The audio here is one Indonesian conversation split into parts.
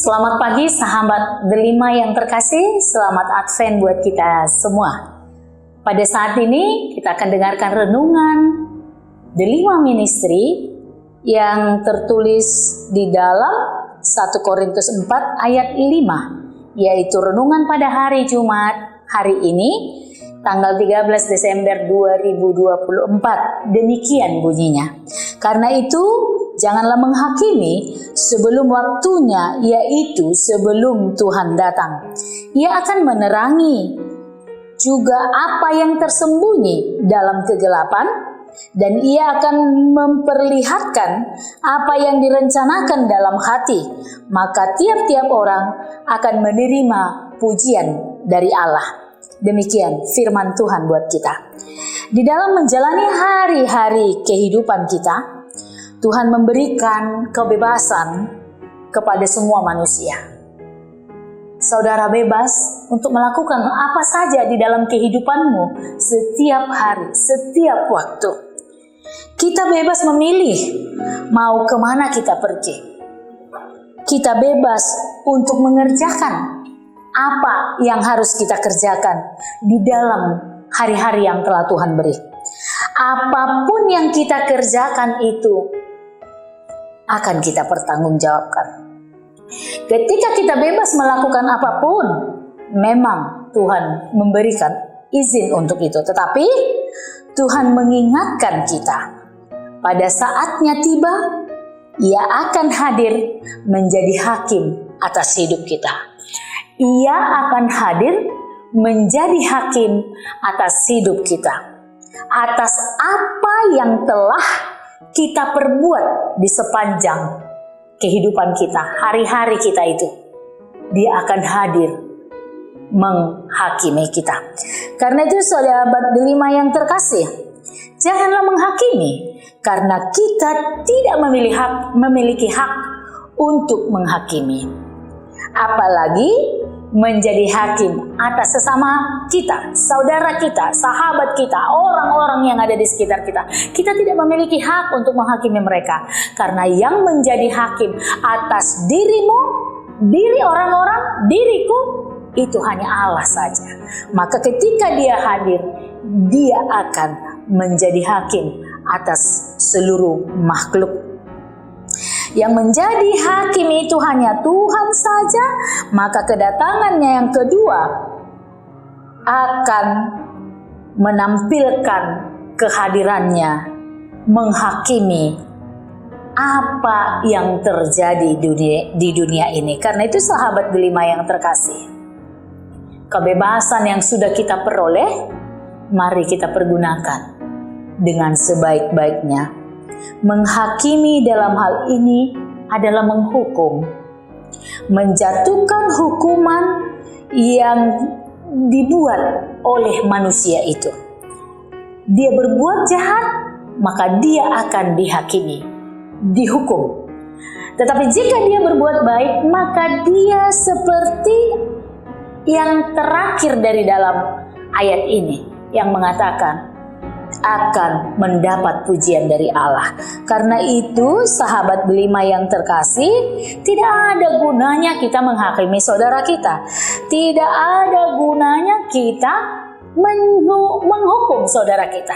Selamat pagi sahabat Delima yang terkasih, selamat Advent buat kita semua. Pada saat ini kita akan dengarkan renungan Delima Ministry yang tertulis di dalam 1 Korintus 4 ayat 5, yaitu renungan pada hari Jumat hari ini, tanggal 13 Desember 2024. Demikian bunyinya. Karena itu, janganlah menghakimi sebelum waktunya, yaitu sebelum Tuhan datang. Ia akan menerangi juga apa yang tersembunyi dalam kegelapan, dan ia akan memperlihatkan apa yang direncanakan dalam hati. Maka tiap-tiap orang akan menerima pujian dari Allah. Demikian firman Tuhan buat kita. Di dalam menjalani hari-hari kehidupan kita, Tuhan memberikan kebebasan kepada semua manusia. Saudara bebas untuk melakukan apa saja di dalam kehidupanmu setiap hari, setiap waktu. Kita bebas memilih mau kemana kita pergi. Kita bebas untuk mengerjakan apa yang harus kita kerjakan di dalam hari-hari yang telah Tuhan beri. Apapun yang kita kerjakan itu akan kita pertanggungjawabkan. Ketika kita bebas melakukan apapun, memang Tuhan memberikan izin untuk itu. Tetapi Tuhan mengingatkan kita, pada saatnya tiba, Ia akan hadir menjadi hakim atas hidup kita. Ia akan hadir menjadi hakim atas hidup kita, atas apa yang telah kita perbuat di sepanjang kehidupan kita, hari-hari kita itu. Dia akan hadir menghakimi kita. Karena itu sahabat Delima yang terkasih, janganlah menghakimi, karena kita tidak memiliki hak untuk menghakimi. Apalagi menjadi hakim atas sesama kita, saudara kita, sahabat kita, orang-orang yang ada di sekitar kita. Kita tidak memiliki hak untuk menghakimi mereka. Karena yang menjadi hakim atas dirimu, diri orang-orang, diriku, itu hanya Allah saja. Maka ketika Dia hadir, Dia akan menjadi hakim atas seluruh makhluk. Yang menjadi hakim itu hanya Tuhan saja, maka kedatangannya yang kedua akan menampilkan kehadirannya, menghakimi apa yang terjadi di dunia ini. Karena itu sahabat Delima yang terkasih, kebebasan yang sudah kita peroleh, mari kita pergunakan dengan sebaik-baiknya. Menghakimi dalam hal ini adalah menghukum, menjatuhkan hukuman yang dibuat oleh manusia itu. Dia berbuat jahat, maka dia akan dihakimi, dihukum. Tetapi jika dia berbuat baik, maka dia seperti yang terakhir dari dalam ayat ini yang mengatakan akan mendapat pujian dari Allah. Karena itu sahabat Delima yang terkasih, tidak ada gunanya kita menghakimi saudara kita. Tidak ada gunanya kita menghukum saudara kita.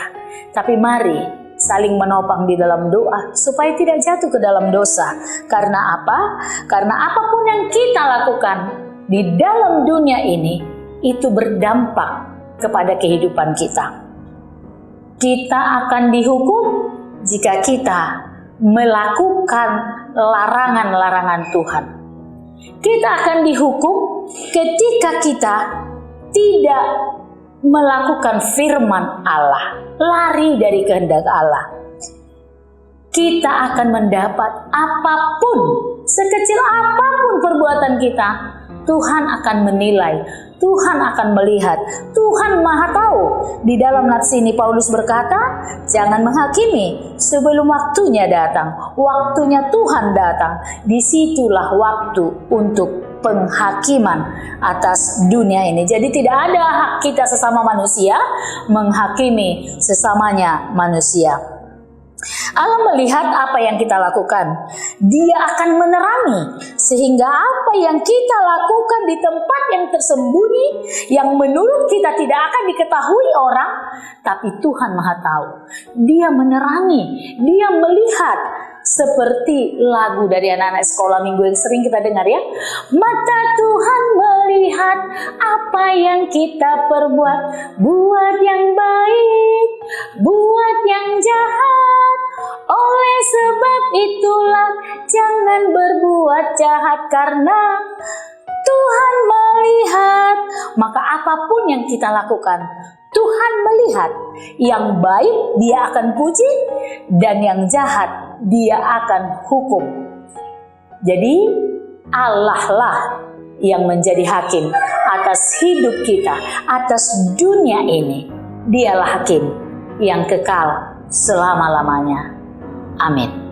Tapi mari saling menopang di dalam doa supaya tidak jatuh ke dalam dosa. Karena apa? Karena apapun yang kita lakukan di dalam dunia ini, itu berdampak kepada kehidupan kita. Kita akan dihukum jika kita melakukan larangan-larangan Tuhan. Kita akan dihukum ketika kita tidak melakukan firman Allah, lari dari kehendak Allah. Kita akan mendapat apapun, sekecil apapun perbuatan kita, Tuhan akan menilai. Tuhan akan melihat, Tuhan Maha Tahu. Di dalam nats ini Paulus berkata, jangan menghakimi sebelum waktunya datang. Waktunya Tuhan datang, disitulah waktu untuk penghakiman atas dunia ini. Jadi tidak ada hak kita sesama manusia menghakimi sesamanya manusia. Allah melihat apa yang kita lakukan. Dia akan menerangi Sehingga apa yang kita lakukan di tempat yang tersembunyi, yang menurut kita tidak akan diketahui orang, tapi Tuhan Maha tahu. Dia menerangi, Dia melihat. Seperti lagu dari anak-anak sekolah minggu yang sering kita dengar ya. Mata Tuhan melihat apa yang kita perbuat, buat yang baik, buat yang jahat. Oleh sebab itulah jangan berbuat jahat, karena Tuhan melihat. Maka apapun yang kita lakukan, Tuhan melihat. Yang baik Dia akan puji, dan yang jahat Dia akan hukum. Jadi Allah lah yang menjadi hakim atas hidup kita, atas dunia ini. Dialah hakim yang kekal selama-lamanya. Amin.